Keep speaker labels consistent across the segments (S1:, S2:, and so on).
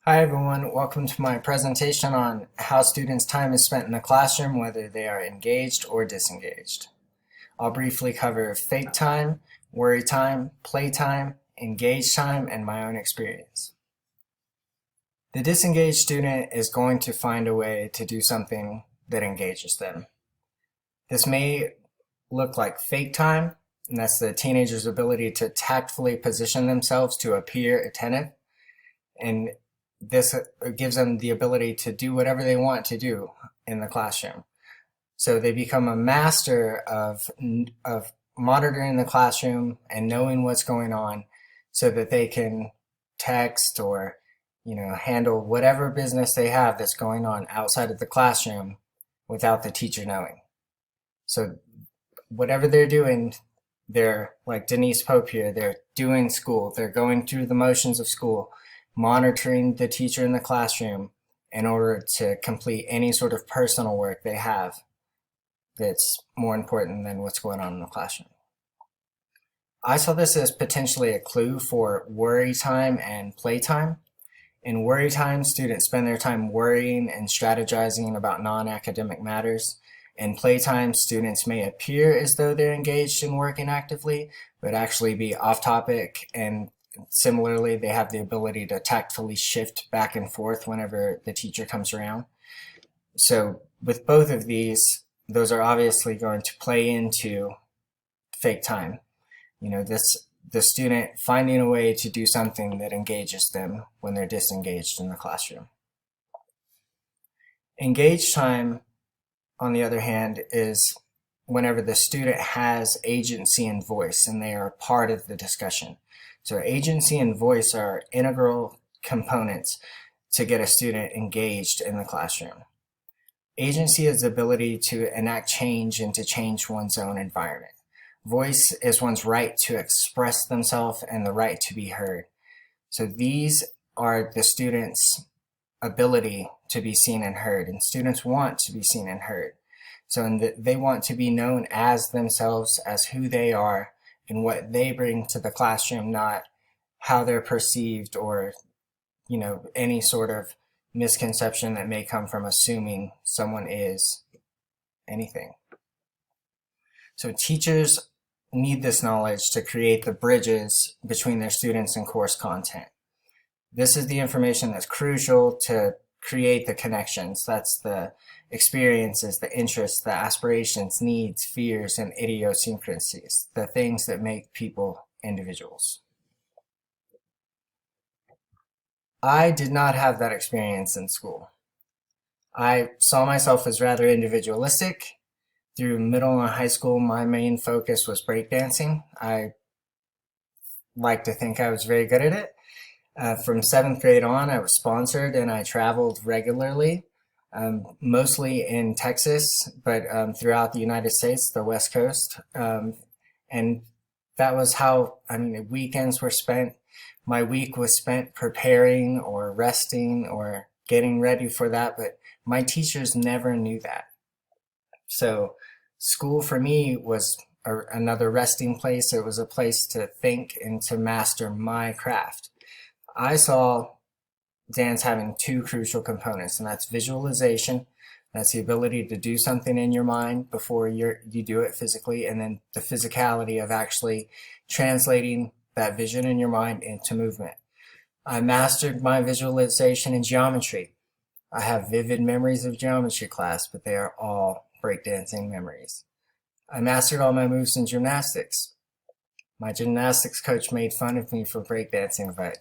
S1: Hi everyone, welcome to my presentation on how students' time is spent in the classroom, whether they are engaged or disengaged. I'll briefly cover fake time, worry time, playtime, engaged time, and my own experience. The disengaged student is going to find a way to do something that engages them. This may look like fake time, and that's the teenager's ability to tactfully position themselves to appear attentive, and this gives them the ability to do whatever they want to do in the classroom. So they become a master of monitoring the classroom and knowing what's going on so that they can text or handle whatever business they have that's going on outside of the classroom without the teacher knowing. So whatever they're doing, they're like Denise Pope here, they're doing school, they're going through the motions of school, monitoring the teacher in the classroom in order to complete any sort of personal work they have that's more important than what's going on in the classroom. I saw this as potentially a clue for worry time and playtime. In worry time, students spend their time worrying and strategizing about non-academic matters. In playtime, students may appear as though they're engaged in working actively, but actually be off topic, and similarly, they have the ability to tactfully shift back and forth whenever the teacher comes around. So with both of these, those are obviously going to play into fake time. The student finding a way to do something that engages them when they're disengaged in the classroom. Engaged time, on the other hand, is whenever the student has agency and voice and they are part of the discussion. So agency and voice are integral components to get a student engaged in the classroom. Agency is the ability to enact change and to change one's own environment. Voice is one's right to express themselves and the right to be heard. So these are the students' ability to be seen and heard, and students want to be seen and heard. So they want to be known as themselves, as who they are and what they bring to the classroom, not how they're perceived or any sort of misconception that may come from assuming someone is anything. So teachers need this knowledge to create the bridges between their students and course content. This is the information that's crucial to create the connections. That's the experiences, the interests, the aspirations, needs, fears, and idiosyncrasies, the things that make people individuals. I did not have that experience in school. I saw myself as rather individualistic. Through middle and high school, my main focus was breakdancing. I like to think I was very good at it. From 7th grade on, I was sponsored and I traveled regularly, mostly in Texas, but throughout the United States, the West Coast. And that was how, weekends were spent. My week was spent preparing or resting or getting ready for that, but my teachers never knew that. So school for me was another resting place. It was a place to think and to master my craft. I saw dance having two crucial components, and that's visualization. That's the ability to do something in your mind before you do it physically, and then the physicality of actually translating that vision in your mind into movement. I mastered my visualization in geometry. I have vivid memories of geometry class, but they are all breakdancing memories. I mastered all my moves in gymnastics. My gymnastics coach made fun of me for breakdancing, but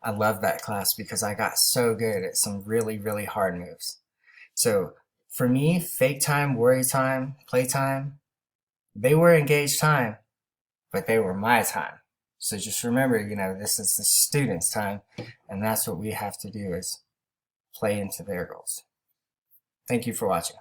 S1: I love that class because I got so good at some really, really hard moves. So for me, fake time, worry time, playtime, they were engaged time, but they were my time. So just remember, this is the students' time, and that's what we have to do is play into their goals. Thank you for watching.